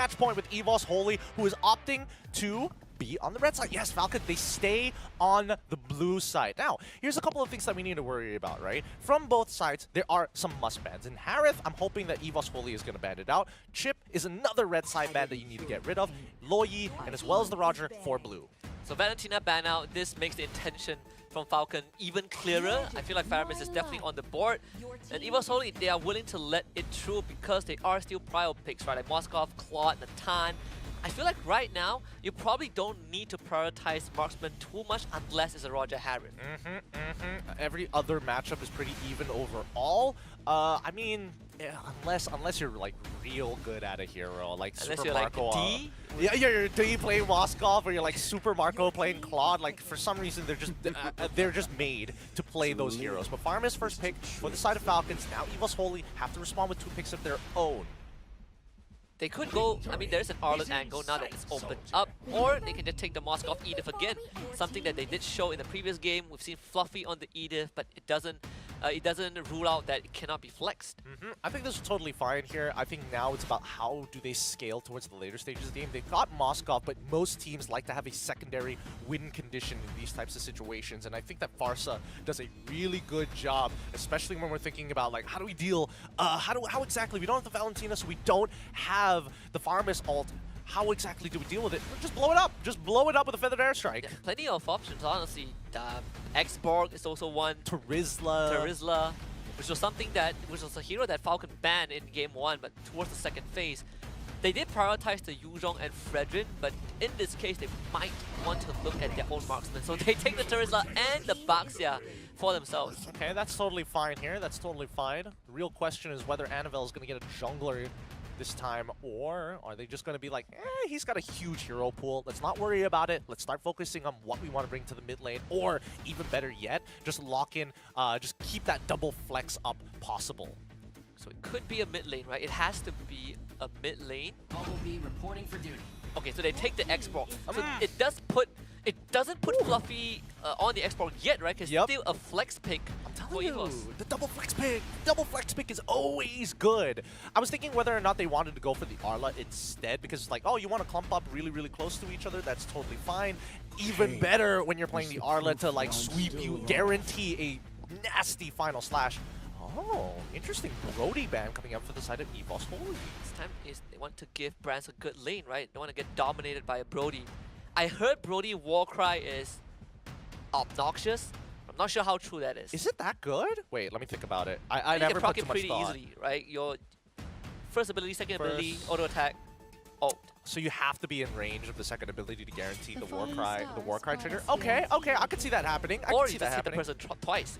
match point with EVOS Holy, who is opting to be on the red side. Yes, Falcon, they stay on the blue side. Now, here's a couple of things that we need to worry about, right? From both sides, there are some must bans. In Harith, I'm hoping that EVOS Holy is going to ban it out. Chip is another red side ban that you need to get rid of. Loyi, and as well as the Roger for blue. So Valentina ban out, this makes the intention from Falcon even clearer. I feel like Faramis is definitely on the board. And EVOS Holy, they are willing to let it through because they are still prio picks, right? Like Moskov, Claude, Natan. I feel like right now, you probably don't need to prioritize marksman too much unless it's a Roger Harith. Every other matchup is pretty even overall. I mean, yeah, unless you're like real good at a hero, like Unless Super you're Marco. like D? Yeah, you're D playing Moskov, or you're like Super Marco playing Claude. Like for some reason, they're just made to play those heroes. But Farmis first pick for the side of Falcons. Now EVOS Holy have to respond with 2 picks of their own. They could go, I mean, there's an Arlet angle now that it's opened up, or they can just take the Moskov Edith again, something that they did show in the previous game. We've seen Fluffy on the Edith, but it doesn't rule out that it cannot be flexed. I think this is totally fine here. I think now it's about how do they scale towards the later stages of the game. They've got Moskov, but most teams like to have a secondary win condition in these types of situations, and I think that Farsa does a really good job, especially when we're thinking about like how do we deal, how exactly, we don't have the Valentina, so we don't have the Farmis ult. How exactly do we deal with it? Just blow it up. Just blow it up with a Feathered Airstrike. Yeah, plenty of options, honestly. Xborg is also one. Terizla. Which was a hero that Falcon banned in game 1, but towards the second phase, they did prioritize the Yuzhong and Fredrin, but in this case, they might want to look at their own marksman. So they take the Terizla and the Baxia for themselves. Okay, that's totally fine here. That's totally fine. The real question is whether Annabelle is going to get a jungler this time, or are they just going to be like, he's got a huge hero pool, let's not worry about it, let's start focusing on what we want to bring to the mid lane, or even better yet, just lock in, just keep that double flex up possible. So it could be a mid lane, right? It has to be a mid lane. Bumblebee reporting for duty. Okay, so they take the Xborg. So it doesn't put Fluffy on the Xborg yet, right? Because it's still a flex pick. I'm telling you, the double flex pick is always good. I was thinking whether or not they wanted to go for the Arla instead, because it's like, oh, you want to clump up really, really close to each other, that's totally fine. Even better when you're playing the Arla to like sweep you, guarantee a nasty final slash. Oh, interesting. Brody ban coming up for the side of EVOS Holy. This time is they want to give brands a good lane, right? They want to get dominated by a Brody. I heard Brody Warcry is obnoxious. I'm not sure how true that is. Is it that good? Wait, let me think about it. I you never can put proc too it much pretty thought. easily, right? Your first ability, second ability, auto attack, ult. So you have to be in range of the second ability to guarantee the Warcry trigger. Okay, I could see that happening. Or you just hit the person twice.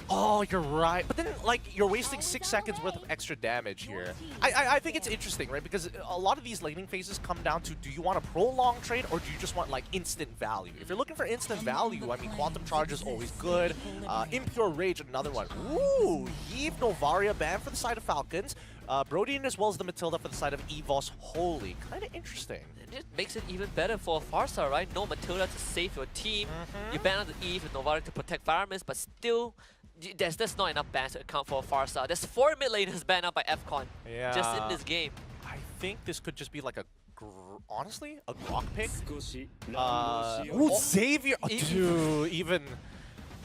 Oh, you're right. But then, like, you're wasting 6 seconds worth of extra damage here. I think it's interesting, right? Because a lot of these laning phases come down to, do you want a prolonged trade or do you just want, like, instant value? If you're looking for instant value, I mean, Quantum Charge is always good. Impure Rage, another one. Ooh, Yves Novaria ban for the side of Falcons. Brodian as well as the Matilda for the side of EVOS Holy. Kind of interesting. And it makes it even better for Farsa, right? No Matilda to save your team. You ban out the Eve and Novaria to protect Faramis, but still, there's not enough bans to account for Farsa. There's 4 mid laners banned out by FALCON just in this game. I think this could just be like a, honestly, a Grok pick. Ooh, Xavier! Dude,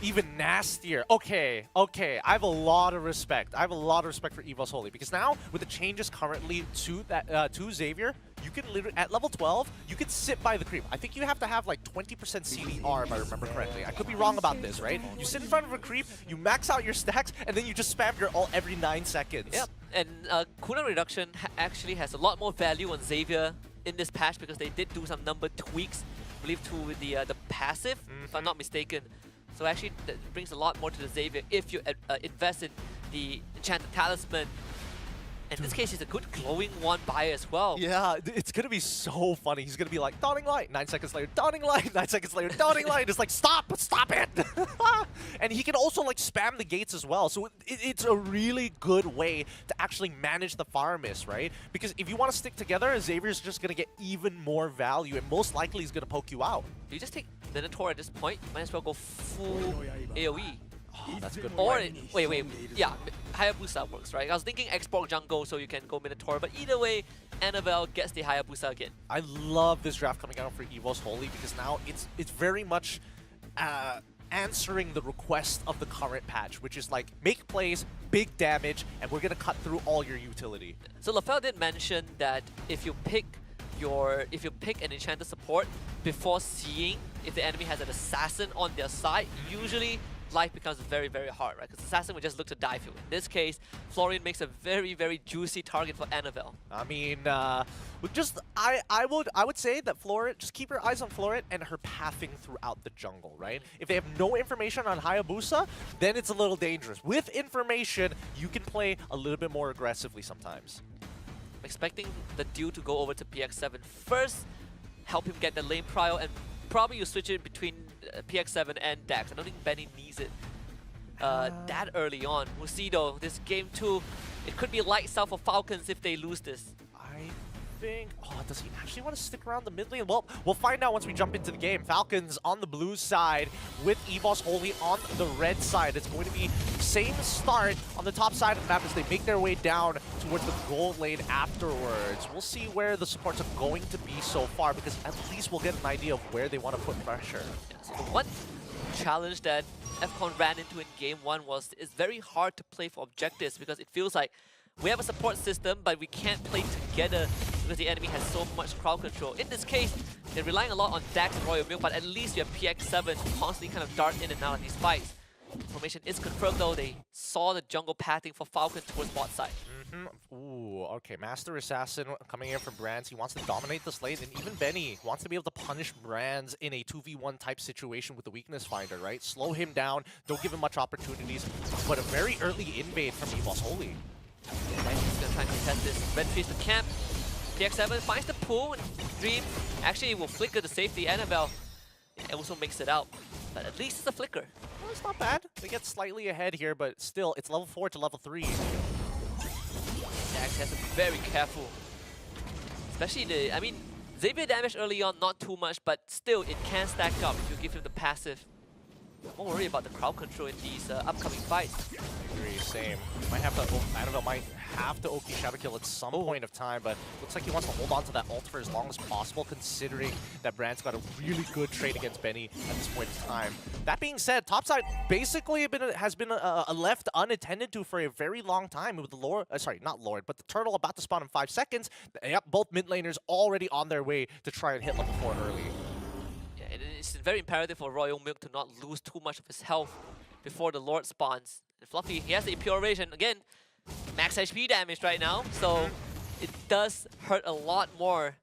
even nastier. Okay, I have a lot of respect. I have a lot of respect for EVOS Holy, because now, with the changes currently to that to Xavier, you can literally, at level 12, you can sit by the creep. I think you have to have like 20% CDR if I remember correctly. I could be wrong about this, right? You sit in front of a creep, you max out your stacks, and then you just spam your ult every 9 seconds. Yep, and cooldown reduction actually has a lot more value on Xavier in this patch because they did do some number tweaks, I believe, to the passive, if I'm not mistaken. So actually, that brings a lot more to the Xavier if you invest in the Enchanted Talisman. In this case, he's a good glowing one buy as well. Yeah, it's going to be so funny. He's going to be like, Dawning Light, 9 seconds later, Dawning Light, 9 seconds later, Dawning Light. It's like, stop it. And he can also like spam the gates as well. So it's a really good way to actually manage the Faramis, right? Because if you want to stick together, Xavier's just going to get even more value, and most likely he's going to poke you out. If you just take Minotaur at this point, you might as well go full AoE. Oh, that's a good Or, point. wait, yeah, Hayabusa works, right? I was thinking Xbox jungle so you can go Minotaur, but either way, Annabelle gets the Hayabusa again. I love this draft coming out for EVO's Holy because now it's very much answering the request of the current patch, which is like make plays, big damage, and we're gonna cut through all your utility. So LaFell did mention that if you pick an enchanted support before seeing if the enemy has an assassin on their side, usually life becomes very, very hard, right? Because assassin would just look to die for you. In this case, Florian makes a very, very juicy target for Annabelle. I mean, I would say that Floret, just keep your eyes on Floret and her pathing throughout the jungle, right? If they have no information on Hayabusa, then it's a little dangerous. With information, you can play a little bit more aggressively sometimes. I'm expecting the dude to go over to PX7 first, help him get the lane prio, and probably you switch it between PX7 and Dax. I don't think Benny needs it that early on. We'll see though, this game 2, it could be lights out for Falcons if they lose this. I think, does he actually want to stick around the mid lane? Well, we'll find out once we jump into the game. Falcons on the blue side with EVO's Holy on the red side. It's going to be same start on the top side of the map as they make their way down towards the gold lane afterwards. We'll see where the supports are going to be so far because at least we'll get an idea of where they want to put pressure. Yeah, so the one challenge that FCON ran into in game 1 was it's very hard to play for objectives because it feels like we have a support system, but we can't play together because the enemy has so much crowd control. In this case, they're relying a lot on Dax and Royal Milk, but at least you have PX7 constantly kind of dart in and out of these fights. Information is confirmed though, they saw the jungle pathing for Falcon towards bot side. Ooh, okay, Master Assassin coming in from Brands. He wants to dominate this lane, and even Benny wants to be able to punish Brands in a 2v1 type situation with the weakness finder, right? Slow him down, don't give him much opportunities, but a very early invade from EVO's Holy. Right, he's gonna try and contest this. Red trees the camp. PX7 finds the pool, and Dream actually will flicker the safety. Annabelle also makes it out, but at least it's a flicker. Well, it's not bad. They get slightly ahead here, but still, it's level 4 to level 3. Dax has to be very careful. Especially I mean, Xavier damage early on, not too much, but still, it can stack up if you give him the passive. I'm more worried about the crowd control in these upcoming fights. I agree, same. Might have to, Annabelle might have to Oki Shadow Kill at some point of time, but looks like he wants to hold on to that ult for as long as possible, considering that Brand's got a really good trade against Benny at this point in time. That being said, topside basically has been left unattended to for a very long time with the Lord, sorry, not Lord, but the Turtle about to spawn in 5 seconds. Yep, both mid laners already on their way to try and hit level 4 early. It's very imperative for Royal Milk to not lose too much of his health before the Lord spawns. And Fluffy, he has the Impure Rage, and again, max HP damage right now, so it does hurt a lot more,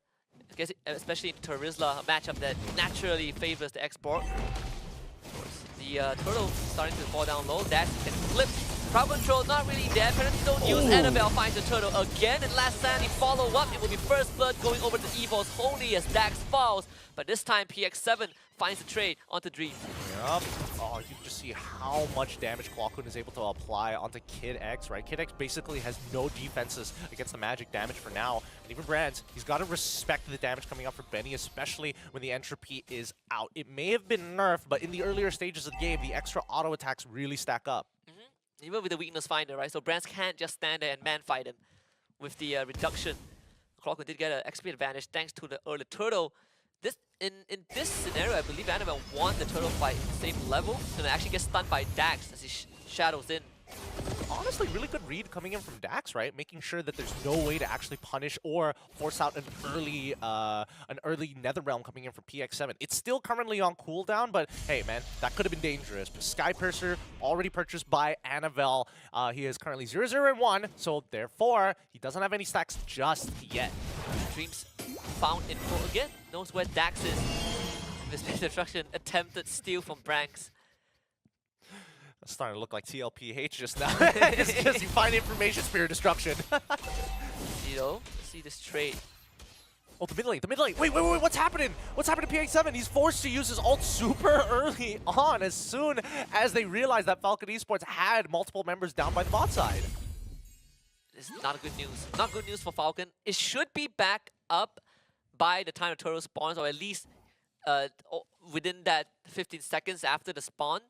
I guess, especially in Terizla, a matchup that naturally favors the export. Of course, the Turtle starting to fall down low, Dax can flip. Crowd control not really there, penalty don't use. Annabelle finds the Turtle again, and last time he follow up, it will be First Blood going over to EVO's Holy as Dax falls, but this time PX7 finds the trade onto Dream. Yep. Oh, you can just see how much damage Klokun is able to apply onto Kid X, right? Kid X basically has no defenses against the magic damage for now. And even Brands, he's got to respect the damage coming up for Benny, especially when the entropy is out. It may have been nerfed, but in the earlier stages of the game, the extra auto attacks really stack up. Even with the weakness finder, right? So Brands can't just stand there and man fight him with the reduction. Klokun did get an XP advantage thanks to the early Turtle. In this scenario, I believe Annabelle won the Turtle fight same level and actually gets stunned by Dax as he shadows in. Honestly, really good read coming in from Dax, right? Making sure that there's no way to actually punish or force out an early Netherrealm coming in from PX7. It's still currently on cooldown, but hey, man, that could have been dangerous. But Sky Purser already purchased by Annabelle. He is currently 0-0-1, so therefore, he doesn't have any stacks just yet. Dreams found info again, knows where Dax is. This destruction attempted steal from Branks. It's starting to look like TLPH just now. It's just you find information, Spirit Destruction. You know, see this trade. Oh, the mid lane, the mid lane. Wait, what's happening? What's happening to PX7? He's forced to use his ult super early on as soon as they realized that Falcon Esports had multiple members down by the bot side. This is not good news. Not good news for Falcon. It should be back up by the time the turtle spawns, or at least within that 15 seconds after the spawn.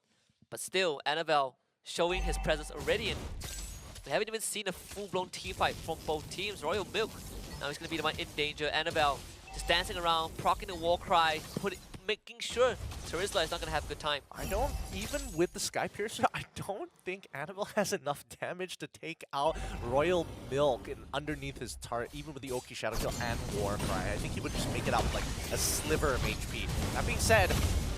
But still, Annabelle showing his presence already, and we haven't even seen a full-blown team fight from both teams. Royal Milk, now he's going to be the one in danger. Annabelle just dancing around, proccing the war cry, making sure Terizla is not going to have a good time. I don't, even with the Sky Piercer, I don't think Annabelle has enough damage to take out Royal Milk and underneath his turret, even with the Oki Shadow Kill and War Cry. I think he would just make it out with like a sliver of HP. That being said,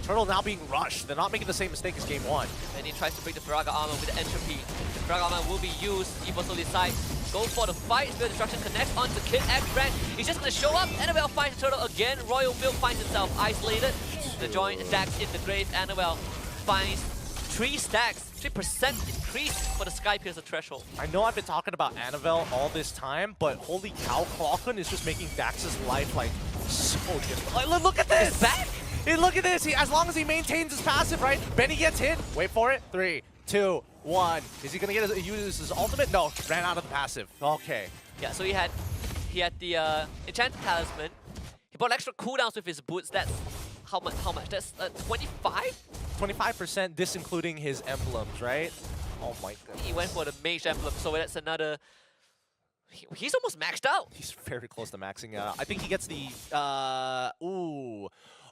Turtle now being rushed. They're not making the same mistake as game 1. And he tries to break the Firaga armor with the entropy. The Firaga armor will be used. EVHL decides, go for the fight. Spirit Destruction connects onto Kid X Rank. He's just going to show up. Annabelle finds the Turtle again. Royal Milk finds himself isolated. The joint attacks in the grave. Annabelle finds 3 stacks. 3% increase for the Sky Piercer threshold. I know I've been talking about Annabelle all this time, but holy cow, FALCON is just making Dax's life like so difficult. Like, look at this! He's back! Hey, look at this! As long as he maintains his passive, right? Benny gets hit. Wait for it. 3, 2, 1. Is he gonna use his ultimate? No, ran out of the passive. Okay. Yeah, so he had the Enchanted Talisman. He bought extra cooldowns with his boots. That's how much? That's 25? 25%, this including his emblems, right? Oh my goodness. He went for the mage emblem, so that's another. He's almost maxed out. He's very close to maxing out. I think he gets the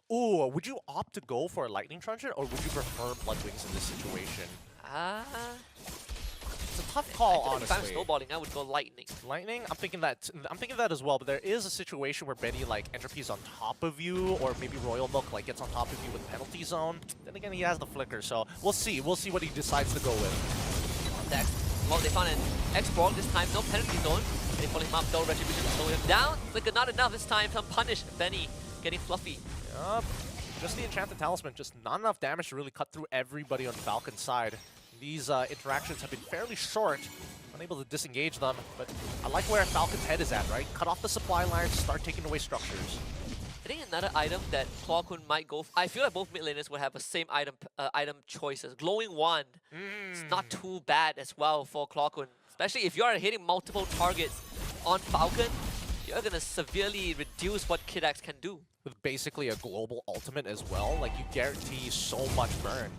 Ooh, would you opt to go for a Lightning Truncheon, or would you prefer Bloodwings in this situation? It's a tough call, honestly. If I'm snowballing, I would go Lightning. Lightning? I'm thinking that as well, but there is a situation where Benny like entropy's on top of you, or maybe Royal Milk like gets on top of you with penalty zone. Then again, he has the flicker, so we'll see. We'll see what he decides to go with. Dex. Well, they found an X-Borg this time, no penalty zone. They pull him up, though. Retribution slow him down. Flicker not enough this time. Some punish Benny getting fluffy. Yup. Just the Enchanted Talisman, just not enough damage to really cut through everybody on Falcon's side. These interactions have been fairly short, unable to disengage them, but I like where Falcon's head is at, right? Cut off the supply lines, start taking away structures. I think another item that FALCON might go I feel like both mid laners will have the same item choices. Glowing Wand. It's not too bad as well for FALCON, especially if you are hitting multiple targets on Falcon. You're going to severely reduce what Kid X can do. With basically a global ultimate as well, like you guarantee so much burn.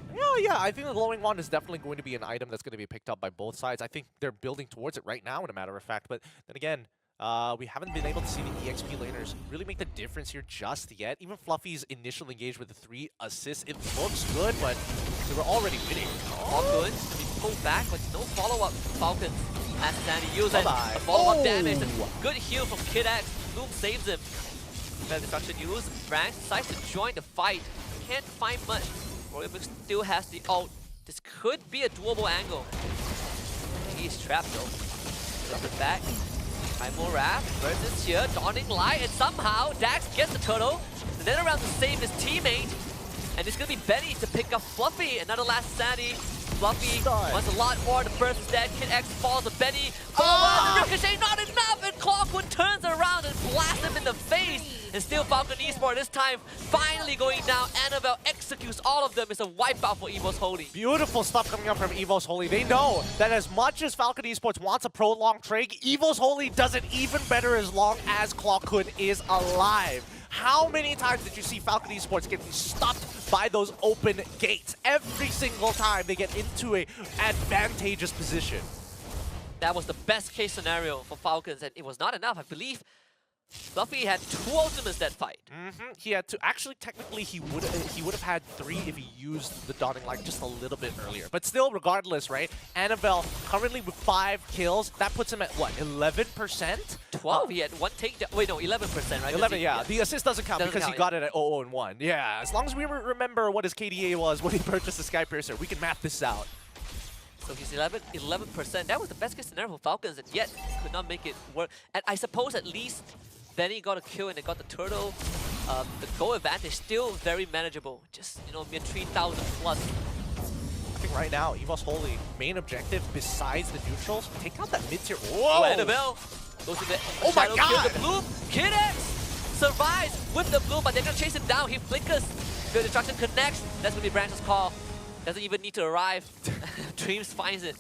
Yeah, I think the Glowing Wand is definitely going to be an item that's going to be picked up by both sides. I think they're building towards it right now, in a matter of fact, but then again, we haven't been able to see the EXP laners really make the difference here just yet. Even Fluffy's initial engage with the 3 assists, it looks good, but they were already winning. All good. We pulled back, but no follow-up from Falcon. As Sandy uses a follow-up damage. Good heal from Kid X. Loom saves him. Better destruction used. Branch decides to join the fight. Can't find much. Royal Milk still has the ult. This could be a doable angle. He's trapped though. Drop it back. Primal Wrath versus here. Dawning Light, and somehow Dax gets the turtle. And then around to save his teammate. And it's gonna be Benny to pick up Fluffy. Another last Sandy. Fluffy wants a lot more. The burst is dead. Kid X falls to Benny. Ricochet, not enough! And Clockwood turns around and blasts him in the face. And still Falcon Esports this time finally going down. Annabelle executes all of them. It's a wipeout for EVHL. Beautiful stuff coming up from EVHL. They know that as much as Falcon Esports wants a prolonged trade, EVHL does it even better as long as Clockwood is alive. How many times did you see Falcon Esports getting stopped by those open gates? Every single time they get into an advantageous position. That was the best case scenario for Falcons, and it was not enough. I believe Fluffy had 2 ultimates that fight. He had 2. Actually, technically, he would have had 3 if he used the Dawning Light just a little bit earlier. But still, regardless, right? Annabelle currently with 5 kills. That puts him at what? 11%? 12. He had 1 takedown. Wait, no, 11%, right? 11, yeah. The assist doesn't count because he got it at 0-1. Yeah, as long as we remember what his KDA was when he purchased the Sky Piercer, we can map this out. So he's 11%. That was the best case scenario for Falcons, and yet could not make it work. And I suppose at least Benny got a kill and they got the turtle. The goal advantage still very manageable. Just, you know, mere 3,000 plus. I think right now, EVHL main objective besides the neutrals, take out that mid-tier. Whoa! Annabelle goes to the my God! Kill the bloom. Kid X survives with the bloom, but they're gonna chase him down. He flickers. Good destruction connects. That's gonna be Branch's call. Doesn't even need to arrive. Dreams finds it.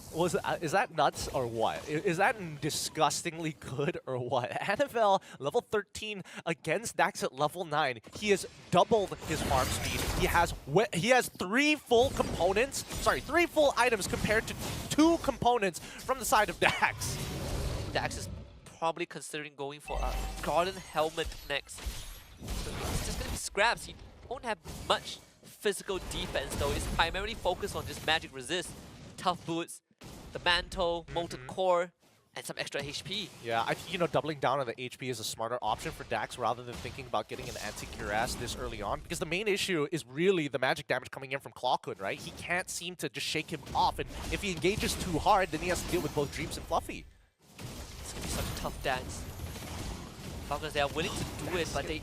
Is that nuts or what? Is that disgustingly good or what? Annabelle, level 13 against Dax at level 9. He has doubled his farm speed. He has 3 full components. Sorry, 3 full items compared to 2 components from the side of Dax. Dax is probably considering going for a Garden Helmet next. So it's just gonna be scraps. He won't have much physical defense though. It's primarily focused on just magic resist, tough boots, the mantle, molten core, and some extra HP. Yeah, I think, doubling down on the HP is a smarter option for Dax rather than thinking about getting an anti-cuirass this early on, because the main issue is really the magic damage coming in from Clawhood, right? He can't seem to just shake him off, and if he engages too hard, then he has to deal with both Dreams and Fluffy. It's gonna be such a tough dance. Falcons, they are willing to do it, but they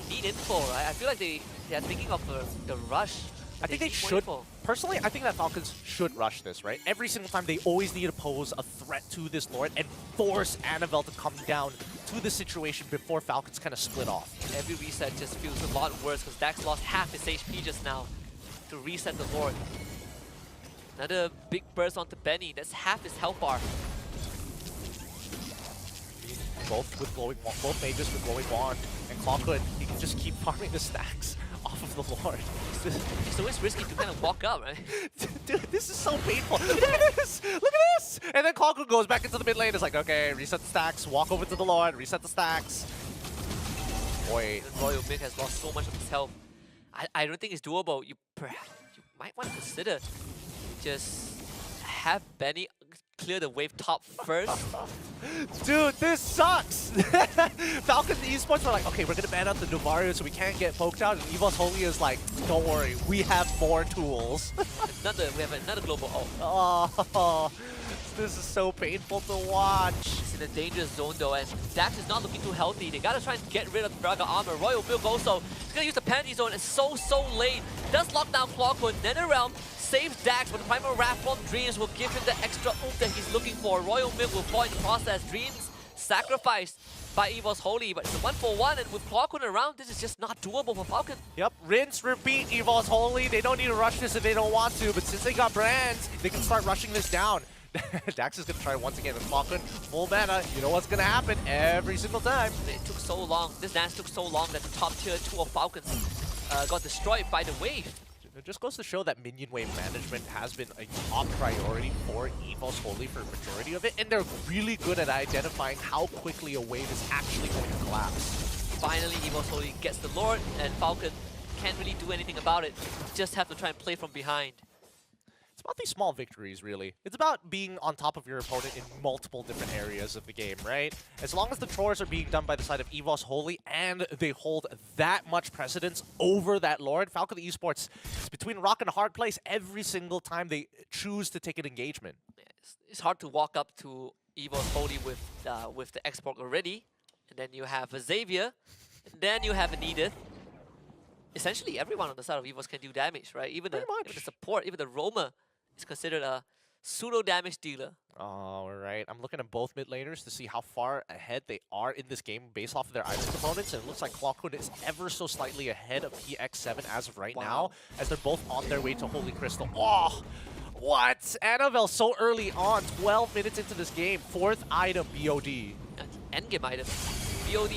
need info, right? I feel like they are thinking of the rush. I think they should. Personally, I think that Falcons should rush this, right? Every single time, they always need to pose a threat to this Lord and force Annabelle to come down to the situation before Falcons kind of split off. Every reset just feels a lot worse because Dax lost half his HP just now to reset the Lord. Another big burst onto Benny. That's half his health bar. Both mages with glowing wand, and Clawhood, he can just keep farming the stacks off of the Lord. It's always risky to kind of walk out, right? Dude, this is so painful. Look at this! Look at this! And then Clawhood goes back into the mid lane. It's like, okay, reset the stacks, walk over to the Lord, reset the stacks. Wait. And Royal Milk has lost so much of his health. I don't think it's doable. You might want to consider just have Benny clear the wave top first. Dude, this sucks! Falcon Esports were like, okay, we're gonna ban out the Novario so we can't get poked out, and EVO's Holy is like, don't worry, we have more tools. We have another global ult. Oh, this is so painful to watch. It's in a dangerous zone though, and Dax is not looking too healthy. They gotta try and get rid of Braga armor. Royal Milk also, he's gonna use the penalty zone. It's so late. Does lock down Clawhood. Netherrealm saves Dax, but the primal wrath from Dreams will give him the extra oomph that he's looking for. Royal Milk will fall in the process. Dreams sacrificed by EVO's Holy, but it's a 1-for-1, and with Clawhood around, this is just not doable for Falcon. Yep, rinse, repeat, EVO's Holy. They don't need to rush this if they don't want to, but since they got Brands, they can start rushing this down. Dax is going to try once again with Falcon. Full mana. You know what's going to happen every single time. It took so long. This dance took so long that the top tier 2 of Falcons got destroyed by the wave. It just goes to show that minion wave management has been a top priority for EVO's Holy for a majority of it, and they're really good at identifying how quickly a wave is actually going to collapse. Finally, EVO's Holy gets the Lord, and Falcon can't really do anything about it. Just have to try and play from behind. It's about these small victories, really. It's about being on top of your opponent in multiple different areas of the game, right? As long as the chores are being done by the side of EVO's Holy and they hold that much precedence over that Lord, Falcon Esports is between a rock and a hard place every single time they choose to take an engagement. Yeah, it's hard to walk up to EVO's Holy with the Xborg already, and then you have a Xavier, and then you have an Edith. Essentially, everyone on the side of EVO's can do damage, right? Even the support, even the Roamer is considered a pseudo damage dealer. All right, I'm looking at both mid laners to see how far ahead they are in this game based off of their item components, and it looks like Clawhood is ever so slightly ahead of PX7 as of right now, as they're both on their way to Holy Crystal. Oh, what? Annabelle so early on, 12 minutes into this game, 4th item, BOD. Endgame item. BOD,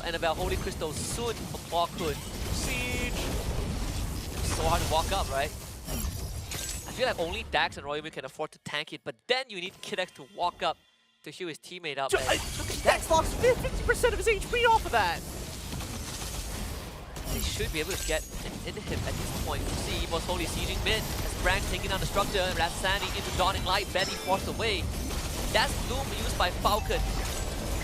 Annabelle, Holy Crystal soon for Clawhood. Siege. It's so hard to walk up, right? I feel like only Dax and Royal Milk can afford to tank it, but then you need Kid X to walk up to heal his teammate up. Look at Dax lost 50% of his HP off of that. They should be able to get into him at this point. You see EVO's Holy sieging mid as Brank taking down the structure, and Ratsani into Dawning Light, Betty forced away. That's Bloom used by Falcon.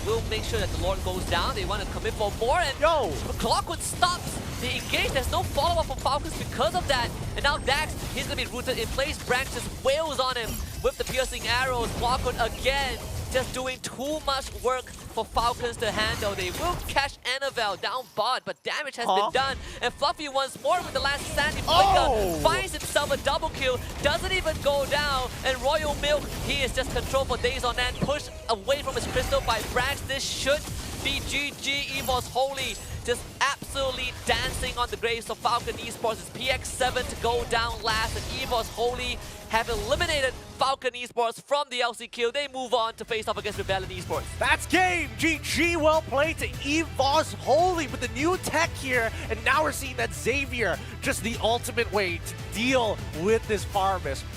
Will make sure that the Lord goes down. They want to commit for more, and Clawhood stops the engage. There's no follow-up from Falcons because of that. And now Dax, he's going to be rooted in place. Brank just wails on him with the piercing arrows. Clawhood again, just doing too much work for Falcons to handle. They will catch Annabelle down bot, but damage has been done. And Fluffy once more with the last Sandy Flicker finds himself a double kill, doesn't even go down. And Royal Milk, he is just controlled for days on end, pushed away from his crystal by Branks. This should be GG. EVO's Holy just absolutely absolutely dancing on the graves of FALCON Esports. It's PX7 to go down last, and EVOS Holy have eliminated FALCON Esports from the LCQ. They move on to face off against Rebellion Esports. That's game. GG, well played to EVOS Holy with the new tech here. And now we're seeing that Xavier, just the ultimate way to deal with this Farmus.